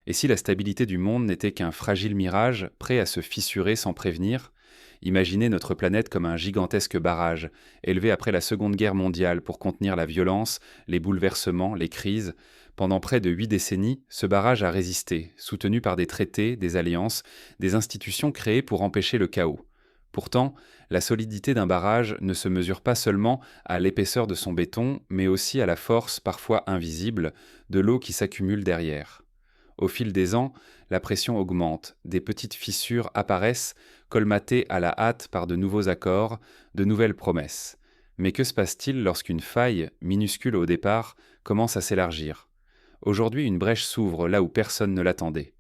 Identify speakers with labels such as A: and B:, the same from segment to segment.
A: Et si la stabilité du monde n'était qu'un fragile mirage, prêt à se fissurer sans prévenir? Imaginez notre planète comme un gigantesque barrage, élevé après la Seconde Guerre mondiale pour contenir la violence, les bouleversements, les crises. Pendant près de 8 décennies, ce barrage a résisté, soutenu par des traités, des alliances, des institutions créées pour empêcher le chaos. Pourtant, la solidité d'un barrage ne se mesure pas seulement à l'épaisseur de son béton, mais aussi à la force, parfois invisible, de l'eau qui s'accumule derrière. Au fil des ans, la pression augmente, des petites fissures apparaissent, colmatées à la hâte par de nouveaux accords, de nouvelles promesses. Mais que se passe-t-il lorsqu'une faille, minuscule au départ, commence à s'élargir? Aujourd'hui, une brèche s'ouvre là où personne ne l'attendait.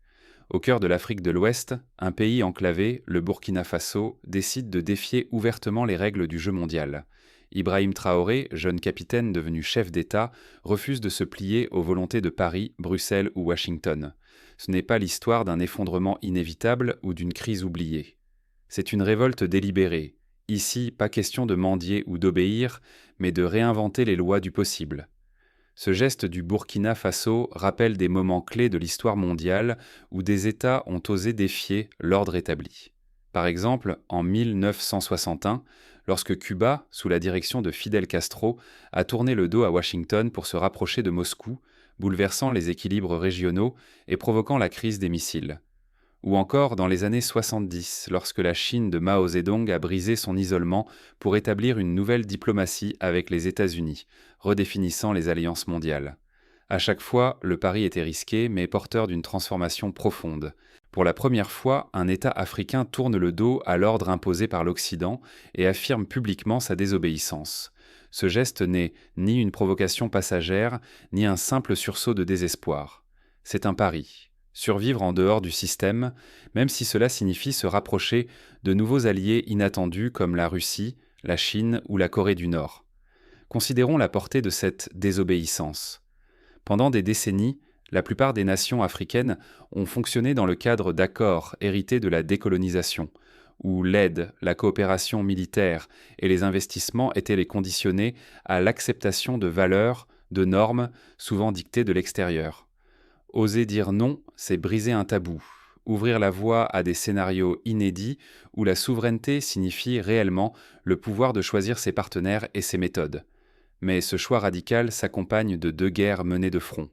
A: Au cœur de l'Afrique de l'Ouest, un pays enclavé, le Burkina Faso, décide de défier ouvertement les règles du jeu mondial. Ibrahim Traoré, jeune capitaine devenu chef d'État, refuse de se plier aux volontés de Paris, Bruxelles ou Washington. Ce n'est pas l'histoire d'un effondrement inévitable ou d'une crise oubliée. C'est une révolte délibérée. Ici, pas question de mendier ou d'obéir, mais de réinventer les lois du possible. Ce geste du Burkina Faso rappelle des moments clés de l'histoire mondiale où des États ont osé défier l'ordre établi. Par exemple, en 1961, lorsque Cuba, sous la direction de Fidel Castro, a tourné le dos à Washington pour se rapprocher de Moscou, bouleversant les équilibres régionaux et provoquant la crise des missiles. Ou encore dans les années 70, lorsque la Chine de Mao Zedong a brisé son isolement pour établir une nouvelle diplomatie avec les États-Unis, redéfinissant les alliances mondiales. À chaque fois, le pari était risqué, mais porteur d'une transformation profonde. Pour la première fois, un État africain tourne le dos à l'ordre imposé par l'Occident et affirme publiquement sa désobéissance. Ce geste n'est ni une provocation passagère, ni un simple sursaut de désespoir. C'est un pari. Survivre en dehors du système, même si cela signifie se rapprocher de nouveaux alliés inattendus comme la Russie, la Chine ou la Corée du Nord. Considérons la portée de cette désobéissance. Pendant des décennies, la plupart des nations africaines ont fonctionné dans le cadre d'accords hérités de la décolonisation, où l'aide, la coopération militaire et les investissements étaient les conditionnés à l'acceptation de valeurs, de normes, souvent dictées de l'extérieur. Oser dire non, c'est briser un tabou, ouvrir la voie à des scénarios inédits où la souveraineté signifie réellement le pouvoir de choisir ses partenaires et ses méthodes. Mais ce choix radical s'accompagne de 2 guerres menées de front.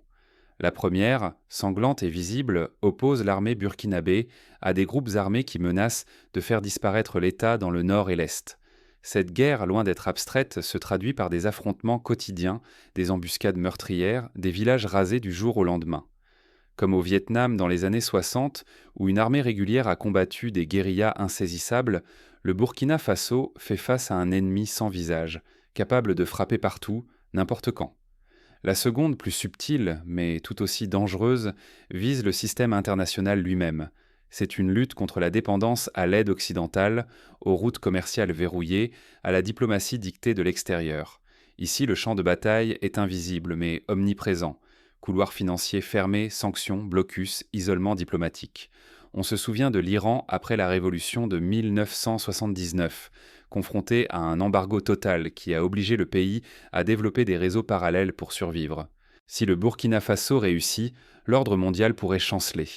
A: La première, sanglante et visible, oppose l'armée burkinabé à des groupes armés qui menacent de faire disparaître l'État dans le nord et l'est. Cette guerre, loin d'être abstraite, se traduit par des affrontements quotidiens, des embuscades meurtrières, des villages rasés du jour au lendemain. Comme au Vietnam dans les années 60, où une armée régulière a combattu des guérillas insaisissables, le Burkina Faso fait face à un ennemi sans visage, capable de frapper partout, n'importe quand. La seconde, plus subtile, mais tout aussi dangereuse, vise le système international lui-même. C'est une lutte contre la dépendance à l'aide occidentale, aux routes commerciales verrouillées, à la diplomatie dictée de l'extérieur. Ici, le champ de bataille est invisible, mais omniprésent. Couloirs financiers fermés, sanctions, blocus, isolement diplomatique. On se souvient de l'Iran après la révolution de 1979, confronté à un embargo total qui a obligé le pays à développer des réseaux parallèles pour survivre. Si le Burkina Faso réussit, l'ordre mondial pourrait chanceler.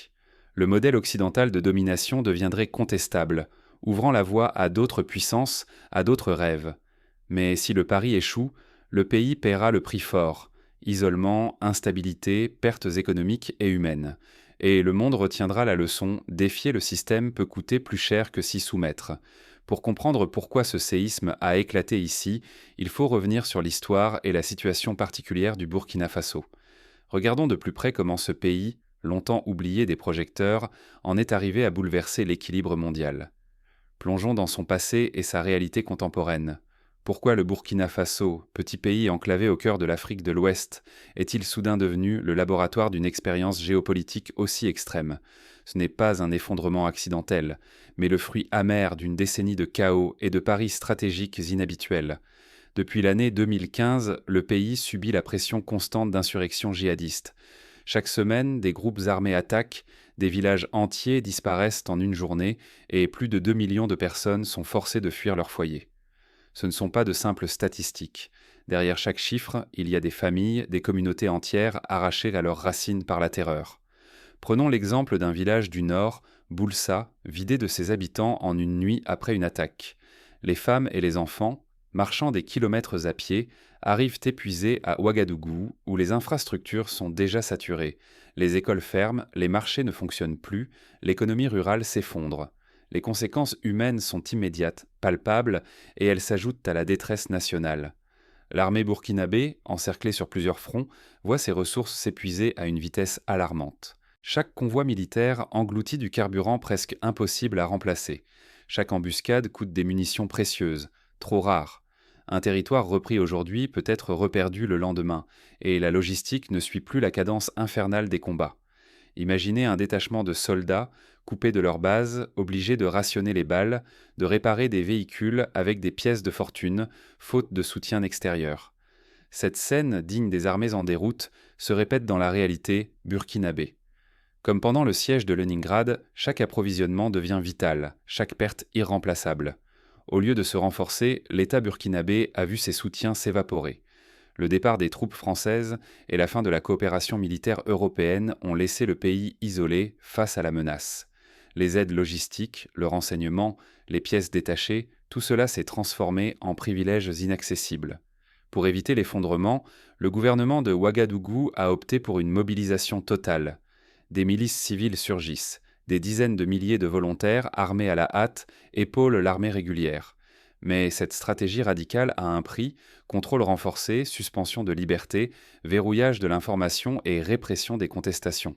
A: Le modèle occidental de domination deviendrait contestable, ouvrant la voie à d'autres puissances, à d'autres rêves. Mais si le pari échoue, le pays paiera le prix fort. Isolement, instabilité, pertes économiques et humaines. Et le monde retiendra la leçon, défier le système peut coûter plus cher que s'y soumettre. Pour comprendre pourquoi ce séisme a éclaté ici, il faut revenir sur l'histoire et la situation particulière du Burkina Faso. Regardons de plus près comment ce pays, longtemps oublié des projecteurs, en est arrivé à bouleverser l'équilibre mondial. Plongeons dans son passé et sa réalité contemporaine. Pourquoi le Burkina Faso, petit pays enclavé au cœur de l'Afrique de l'Ouest, est-il soudain devenu le laboratoire d'une expérience géopolitique aussi extrême? Ce n'est pas un effondrement accidentel, mais le fruit amer d'une décennie de chaos et de paris stratégiques inhabituels. Depuis l'année 2015, le pays subit la pression constante d'insurrections djihadistes. Chaque semaine, des groupes armés attaquent, des villages entiers disparaissent en une journée et plus de 2 millions de personnes sont forcées de fuir leur foyer. Ce ne sont pas de simples statistiques. Derrière chaque chiffre, il y a des familles, des communautés entières arrachées à leurs racines par la terreur. Prenons l'exemple d'un village du nord, Boulsa, vidé de ses habitants en une nuit après une attaque. Les femmes et les enfants, marchant des kilomètres à pied, arrivent épuisés à Ouagadougou, où les infrastructures sont déjà saturées. Les écoles ferment, les marchés ne fonctionnent plus, l'économie rurale s'effondre. Les conséquences humaines sont immédiates, palpables, et elles s'ajoutent à la détresse nationale. L'armée burkinabé, encerclée sur plusieurs fronts, voit ses ressources s'épuiser à une vitesse alarmante. Chaque convoi militaire engloutit du carburant presque impossible à remplacer. Chaque embuscade coûte des munitions précieuses, trop rares. Un territoire repris aujourd'hui peut être reperdu le lendemain, et la logistique ne suit plus la cadence infernale des combats. Imaginez un détachement de soldats, coupés de leur base, obligés de rationner les balles, de réparer des véhicules avec des pièces de fortune, faute de soutien extérieur. Cette scène, digne des armées en déroute, se répète dans la réalité burkinabé. Comme pendant le siège de Leningrad, chaque approvisionnement devient vital, chaque perte irremplaçable. Au lieu de se renforcer, l'État burkinabé a vu ses soutiens s'évaporer. Le départ des troupes françaises et la fin de la coopération militaire européenne ont laissé le pays isolé face à la menace. Les aides logistiques, le renseignement, les pièces détachées, tout cela s'est transformé en privilèges inaccessibles. Pour éviter l'effondrement, le gouvernement de Ouagadougou a opté pour une mobilisation totale. Des milices civiles surgissent. Des dizaines de milliers de volontaires, armés à la hâte, épaulent l'armée régulière. Mais cette stratégie radicale a un prix: contrôle renforcé, suspension de liberté, verrouillage de l'information et répression des contestations.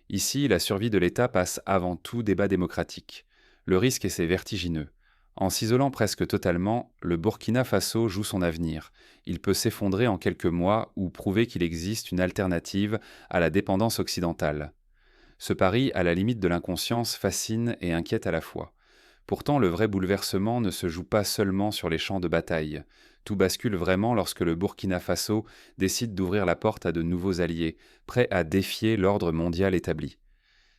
A: Ici, la survie de l'État passe avant tout débat démocratique. Le risque est vertigineux. En s'isolant presque totalement, le Burkina Faso joue son avenir. Il peut s'effondrer en quelques mois ou prouver qu'il existe une alternative à la dépendance occidentale. Ce pari, à la limite de l'inconscience, fascine et inquiète à la fois. Pourtant, le vrai bouleversement ne se joue pas seulement sur les champs de bataille. Tout bascule vraiment lorsque le Burkina Faso décide d'ouvrir la porte à de nouveaux alliés, prêts à défier l'ordre mondial établi.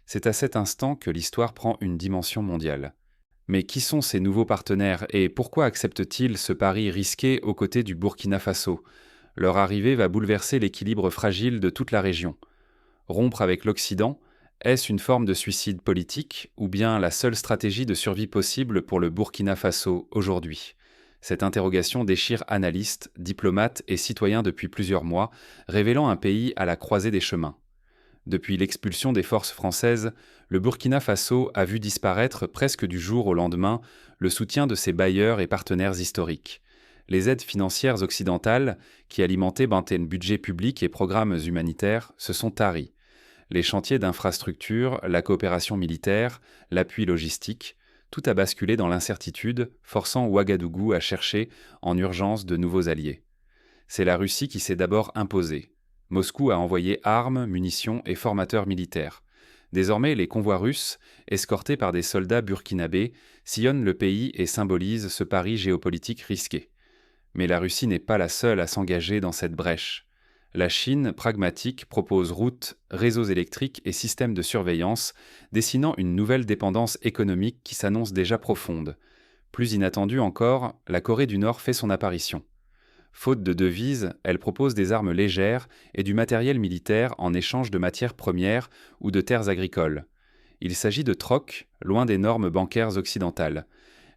A: C'est à cet instant que l'histoire prend une dimension mondiale. Mais qui sont ces nouveaux partenaires et pourquoi acceptent-ils ce pari risqué aux côtés du Burkina Faso? Leur arrivée va bouleverser l'équilibre fragile de toute la région. Rompre avec l'Occident, est-ce une forme de suicide politique ou bien la seule stratégie de survie possible pour le Burkina Faso aujourd'hui? Cette interrogation déchire analystes, diplomates et citoyens depuis plusieurs mois, révélant un pays à la croisée des chemins. Depuis l'expulsion des forces françaises, le Burkina Faso a vu disparaître presque du jour au lendemain le soutien de ses bailleurs et partenaires historiques. Les aides financières occidentales, qui alimentaient un budget public et programmes humanitaires, se sont taries. Les chantiers d'infrastructure, la coopération militaire, l'appui logistique, tout a basculé dans l'incertitude, forçant Ouagadougou à chercher en urgence de nouveaux alliés. C'est la Russie qui s'est d'abord imposée. Moscou a envoyé armes, munitions et formateurs militaires. Désormais, les convois russes, escortés par des soldats burkinabés, sillonnent le pays et symbolisent ce pari géopolitique risqué. Mais la Russie n'est pas la seule à s'engager dans cette brèche. La Chine, pragmatique, propose routes, réseaux électriques et systèmes de surveillance, dessinant une nouvelle dépendance économique qui s'annonce déjà profonde. Plus inattendu encore, la Corée du Nord fait son apparition. Faute de devises, elle propose des armes légères et du matériel militaire en échange de matières premières ou de terres agricoles. Il s'agit de troc, loin des normes bancaires occidentales.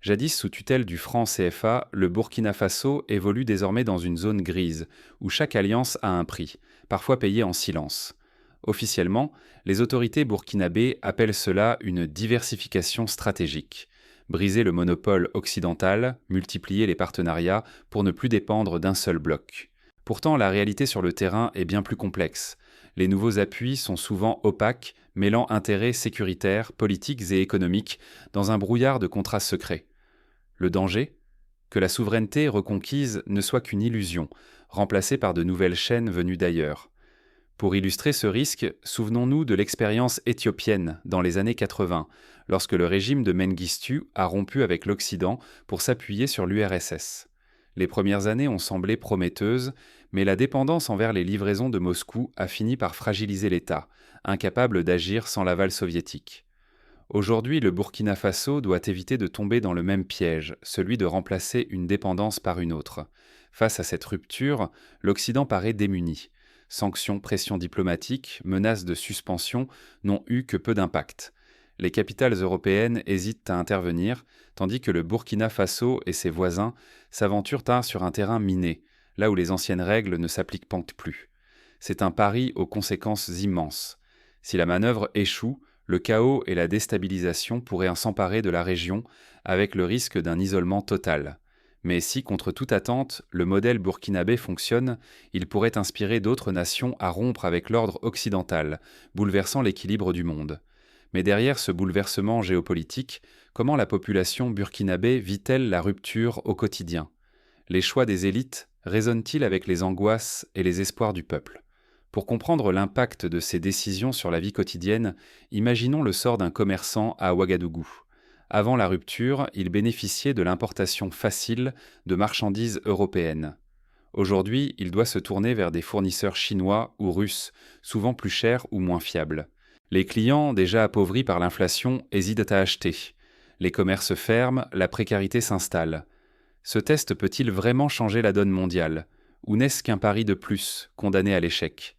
A: Jadis sous tutelle du franc CFA, le Burkina Faso évolue désormais dans une zone grise, où chaque alliance a un prix, parfois payé en silence. Officiellement, les autorités burkinabées appellent cela une diversification stratégique. Briser le monopole occidental, multiplier les partenariats pour ne plus dépendre d'un seul bloc. Pourtant, la réalité sur le terrain est bien plus complexe. Les nouveaux appuis sont souvent opaques, mêlant intérêts sécuritaires, politiques et économiques dans un brouillard de contrats secrets. Le danger? Que la souveraineté reconquise ne soit qu'une illusion, remplacée par de nouvelles chaînes venues d'ailleurs. Pour illustrer ce risque, souvenons-nous de l'expérience éthiopienne dans les années 80, lorsque le régime de Mengistu a rompu avec l'Occident pour s'appuyer sur l'URSS. Les premières années ont semblé prometteuses, mais la dépendance envers les livraisons de Moscou a fini par fragiliser l'État, incapable d'agir sans l'aval soviétique. Aujourd'hui, le Burkina Faso doit éviter de tomber dans le même piège, celui de remplacer une dépendance par une autre. Face à cette rupture, l'Occident paraît démuni. Sanctions, pressions diplomatiques, menaces de suspension n'ont eu que peu d'impact. Les capitales européennes hésitent à intervenir, tandis que le Burkina Faso et ses voisins s'aventurent sur un terrain miné, là où les anciennes règles ne s'appliquent plus. C'est un pari aux conséquences immenses. Si la manœuvre échoue, le chaos et la déstabilisation pourraient s'emparer de la région, avec le risque d'un isolement total. Mais si, contre toute attente, le modèle burkinabé fonctionne, il pourrait inspirer d'autres nations à rompre avec l'ordre occidental, bouleversant l'équilibre du monde. Mais derrière ce bouleversement géopolitique, comment la population burkinabé vit-elle la rupture au quotidien ? Les choix des élites résonnent-ils avec les angoisses et les espoirs du peuple ? Pour comprendre l'impact de ces décisions sur la vie quotidienne, imaginons le sort d'un commerçant à Ouagadougou. Avant la rupture, il bénéficiait de l'importation facile de marchandises européennes. Aujourd'hui, il doit se tourner vers des fournisseurs chinois ou russes, souvent plus chers ou moins fiables. Les clients, déjà appauvris par l'inflation, hésitent à acheter. Les commerces ferment, la précarité s'installe. Ce test peut-il vraiment changer la donne mondiale ? Ou n'est-ce qu'un pari de plus, condamné à l'échec ?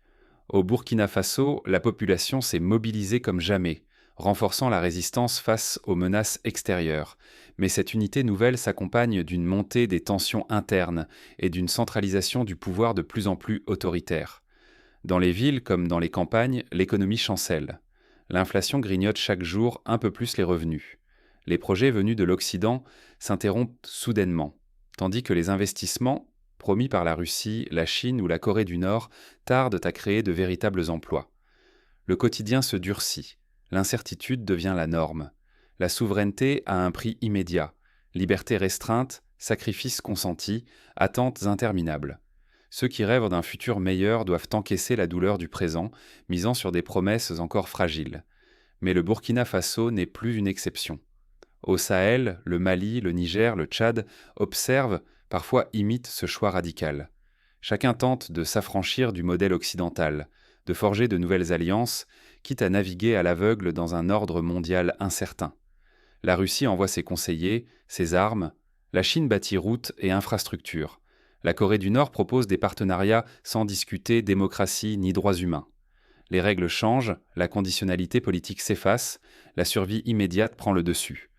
A: Au Burkina Faso, la population s'est mobilisée comme jamais, renforçant la résistance face aux menaces extérieures. Mais cette unité nouvelle s'accompagne d'une montée des tensions internes et d'une centralisation du pouvoir de plus en plus autoritaire. Dans les villes comme dans les campagnes, l'économie chancelle. L'inflation grignote chaque jour un peu plus les revenus. Les projets venus de l'Occident s'interrompent soudainement, tandis que les investissements, promis par la Russie, la Chine ou la Corée du Nord, tardent à créer de véritables emplois. Le quotidien se durcit, l'incertitude devient la norme. La souveraineté a un prix immédiat, liberté restreinte, sacrifices consentis, attentes interminables. Ceux qui rêvent d'un futur meilleur doivent encaisser la douleur du présent, misant sur des promesses encore fragiles. Mais le Burkina Faso n'est plus une exception. Au Sahel, le Mali, le Niger, le Tchad observent, parfois imitent ce choix radical. Chacun tente de s'affranchir du modèle occidental, de forger de nouvelles alliances, quitte à naviguer à l'aveugle dans un ordre mondial incertain. La Russie envoie ses conseillers, ses armes, la Chine bâtit routes et infrastructures. La Corée du Nord propose des partenariats sans discuter démocratie ni droits humains. Les règles changent, la conditionnalité politique s'efface, la survie immédiate prend le dessus.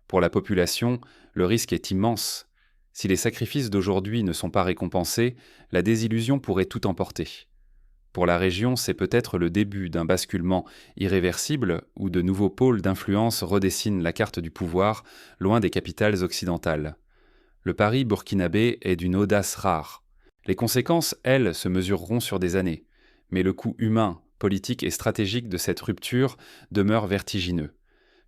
A: Pour la population, le risque est immense. Si les sacrifices d'aujourd'hui ne sont pas récompensés, la désillusion pourrait tout emporter. Pour la région, c'est peut-être le début d'un basculement irréversible où de nouveaux pôles d'influence redessinent la carte du pouvoir, loin des capitales occidentales. Le pari burkinabé est d'une audace rare. Les conséquences, elles, se mesureront sur des années. Mais le coût humain, politique et stratégique de cette rupture demeure vertigineux.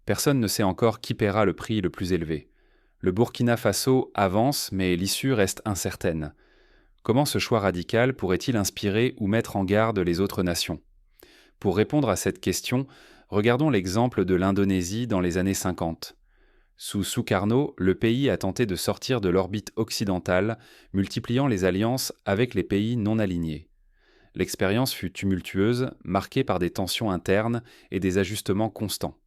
A: Personne ne sait encore qui paiera le prix le plus élevé. Le Burkina Faso avance, mais l'issue reste incertaine. Comment ce choix radical pourrait-il inspirer ou mettre en garde les autres nations ? Pour répondre à cette question, regardons l'exemple de l'Indonésie dans les années 50. Sous Sukarno, le pays a tenté de sortir de l'orbite occidentale, multipliant les alliances avec les pays non alignés. L'expérience fut tumultueuse, marquée par des tensions internes et des ajustements constants.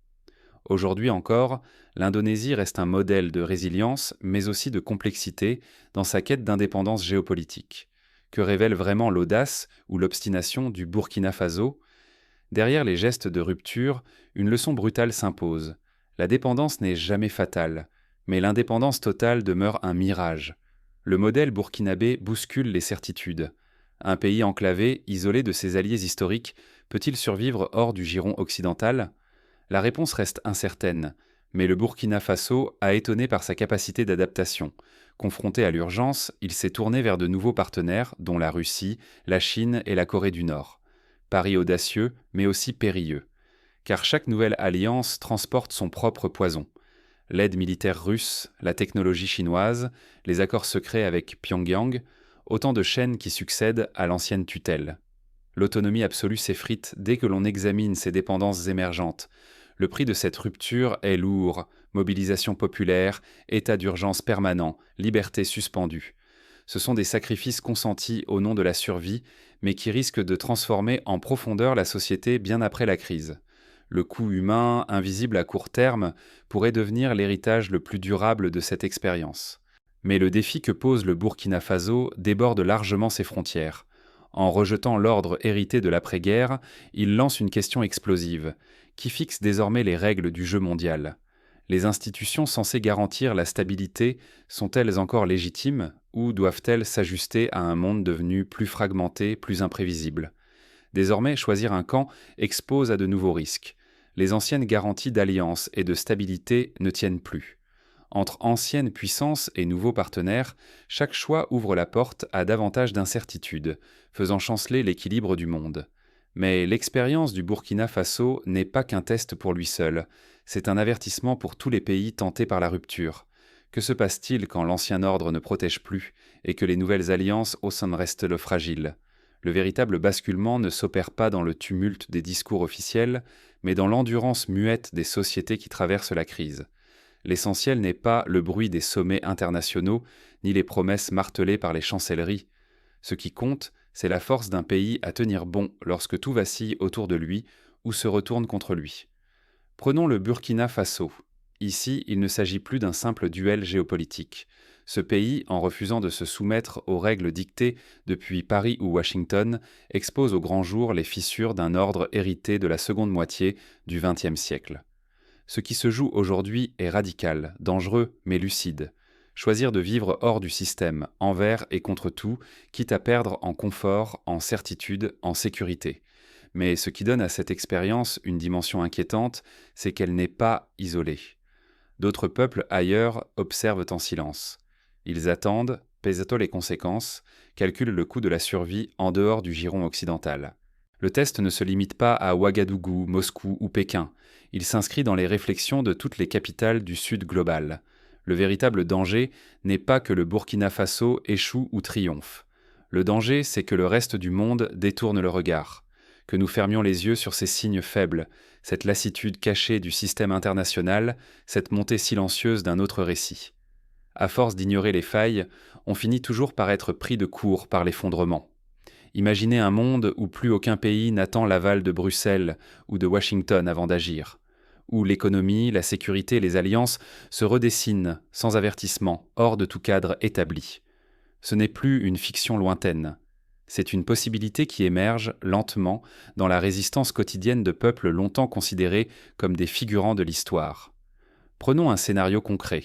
A: Aujourd'hui encore, l'Indonésie reste un modèle de résilience, mais aussi de complexité dans sa quête d'indépendance géopolitique. Que révèle vraiment l'audace ou l'obstination du Burkina Faso ? Derrière les gestes de rupture, une leçon brutale s'impose. La dépendance n'est jamais fatale, mais l'indépendance totale demeure un mirage. Le modèle burkinabé bouscule les certitudes. Un pays enclavé, isolé de ses alliés historiques, peut-il survivre hors du giron occidental ? La réponse reste incertaine, mais le Burkina Faso a étonné par sa capacité d'adaptation. Confronté à l'urgence, il s'est tourné vers de nouveaux partenaires, dont la Russie, la Chine et la Corée du Nord. Pari audacieux, mais aussi périlleux. Car chaque nouvelle alliance transporte son propre poison. L'aide militaire russe, la technologie chinoise, les accords secrets avec Pyongyang, autant de chaînes qui succèdent à l'ancienne tutelle. L'autonomie absolue s'effrite dès que l'on examine ces dépendances émergentes. Le prix de cette rupture est lourd, mobilisation populaire, état d'urgence permanent, liberté suspendue. Ce sont des sacrifices consentis au nom de la survie, mais qui risquent de transformer en profondeur la société bien après la crise. Le coût humain, invisible à court terme, pourrait devenir l'héritage le plus durable de cette expérience. Mais le défi que pose le Burkina Faso déborde largement ses frontières. En rejetant l'ordre hérité de l'après-guerre, il lance une question explosive. Qui fixe désormais les règles du jeu mondial ? Les institutions censées garantir la stabilité sont-elles encore légitimes ou doivent-elles s'ajuster à un monde devenu plus fragmenté, plus imprévisible ? Désormais, choisir un camp expose à de nouveaux risques. Les anciennes garanties d'alliance et de stabilité ne tiennent plus. Entre anciennes puissances et nouveaux partenaires, chaque choix ouvre la porte à davantage d'incertitudes, faisant chanceler l'équilibre du monde. Mais l'expérience du Burkina Faso n'est pas qu'un test pour lui seul, c'est un avertissement pour tous les pays tentés par la rupture. Que se passe-t-il quand l'ancien ordre ne protège plus et que les nouvelles alliances au sein restent le fragile ? Le véritable basculement ne s'opère pas dans le tumulte des discours officiels, mais dans l'endurance muette des sociétés qui traversent la crise. L'essentiel n'est pas le bruit des sommets internationaux, ni les promesses martelées par les chancelleries. Ce qui compte, c'est la force d'un pays à tenir bon lorsque tout vacille autour de lui ou se retourne contre lui. Prenons le Burkina Faso. Ici, il ne s'agit plus d'un simple duel géopolitique. Ce pays, en refusant de se soumettre aux règles dictées depuis Paris ou Washington, expose au grand jour les fissures d'un ordre hérité de la seconde moitié du XXe siècle. Ce qui se joue aujourd'hui est radical, dangereux, mais lucide. Choisir de vivre hors du système, envers et contre tout, quitte à perdre en confort, en certitude, en sécurité. Mais ce qui donne à cette expérience une dimension inquiétante, c'est qu'elle n'est pas isolée. D'autres peuples ailleurs observent en silence. Ils attendent, pèsent les conséquences, calculent le coût de la survie en dehors du giron occidental. Le test ne se limite pas à Ouagadougou, Moscou ou Pékin. Il s'inscrit dans les réflexions de toutes les capitales du Sud global. Le véritable danger n'est pas que le Burkina Faso échoue ou triomphe. Le danger, c'est que le reste du monde détourne le regard, que nous fermions les yeux sur ces signes faibles, cette lassitude cachée du système international, cette montée silencieuse d'un autre récit. À force d'ignorer les failles, on finit toujours par être pris de court par l'effondrement. Imaginez un monde où plus aucun pays n'attend l'aval de Bruxelles ou de Washington avant d'agir, où l'économie, la sécurité et les alliances se redessinent sans avertissement, hors de tout cadre établi. Ce n'est plus une fiction lointaine. C'est une possibilité qui émerge lentement dans la résistance quotidienne de peuples longtemps considérés comme des figurants de l'histoire. Prenons un scénario concret.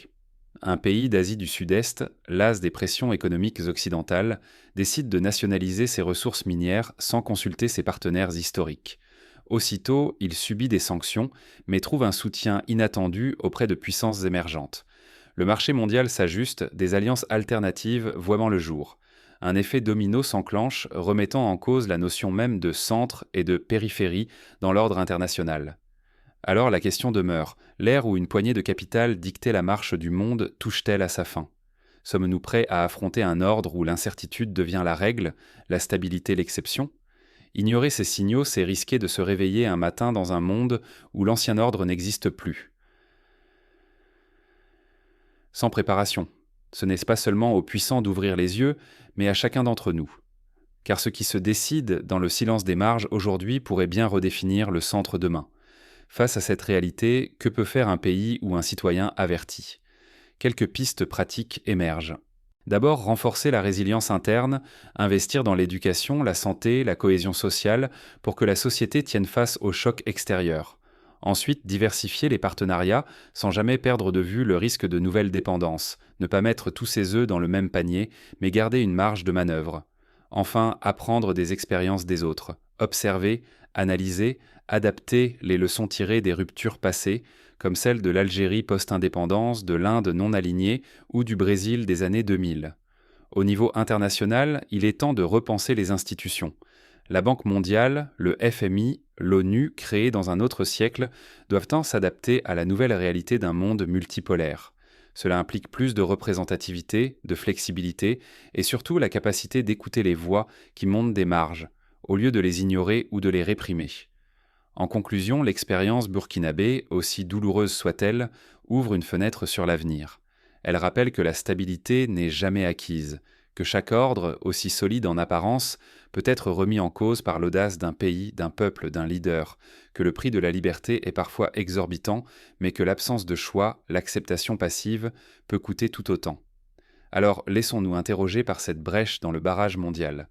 A: Un pays d'Asie du Sud-Est, las des pressions économiques occidentales, décide de nationaliser ses ressources minières sans consulter ses partenaires historiques. Aussitôt, il subit des sanctions, mais trouve un soutien inattendu auprès de puissances émergentes. Le marché mondial s'ajuste, des alliances alternatives voient le jour. Un effet domino s'enclenche, remettant en cause la notion même de centre et de périphérie dans l'ordre international. Alors la question demeure, l'ère où une poignée de capital dictait la marche du monde touche-t-elle à sa fin ? Sommes-nous prêts à affronter un ordre où l'incertitude devient la règle, la stabilité l'exception ? Ignorer ces signaux, c'est risquer de se réveiller un matin dans un monde où l'ancien ordre n'existe plus. Sans préparation. Ce n'est pas seulement aux puissants d'ouvrir les yeux, mais à chacun d'entre nous. Car ce qui se décide dans le silence des marges aujourd'hui pourrait bien redéfinir le centre demain. Face à cette réalité, que peut faire un pays ou un citoyen averti ? Quelques pistes pratiques émergent. D'abord, renforcer la résilience interne, investir dans l'éducation, la santé, la cohésion sociale, pour que la société tienne face aux chocs extérieurs. Ensuite, diversifier les partenariats, sans jamais perdre de vue le risque de nouvelles dépendances, ne pas mettre tous ses œufs dans le même panier, mais garder une marge de manœuvre. Enfin, apprendre des expériences des autres, observer, analyser, adapter les leçons tirées des ruptures passées, comme celle de l'Algérie post-indépendance, de l'Inde non alignée ou du Brésil des années 2000. Au niveau international, il est temps de repenser les institutions. La Banque mondiale, le FMI, l'ONU, créés dans un autre siècle, doivent s'adapter à la nouvelle réalité d'un monde multipolaire. Cela implique plus de représentativité, de flexibilité et surtout la capacité d'écouter les voix qui montent des marges, au lieu de les ignorer ou de les réprimer. En conclusion, l'expérience burkinabé, aussi douloureuse soit-elle, ouvre une fenêtre sur l'avenir. Elle rappelle que la stabilité n'est jamais acquise, que chaque ordre, aussi solide en apparence, peut être remis en cause par l'audace d'un pays, d'un peuple, d'un leader, que le prix de la liberté est parfois exorbitant, mais que l'absence de choix, l'acceptation passive, peut coûter tout autant. Alors laissons-nous interroger par cette brèche dans le barrage mondial.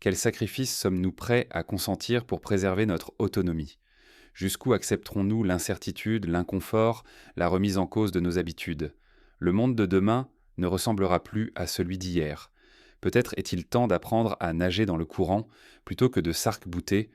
A: Quels sacrifices sommes-nous prêts à consentir pour préserver notre autonomie? Jusqu'où accepterons-nous l'incertitude, l'inconfort, la remise en cause de nos habitudes? Le monde de demain ne ressemblera plus à celui d'hier. Peut-être est-il temps d'apprendre à nager dans le courant plutôt que de s'arc-bouter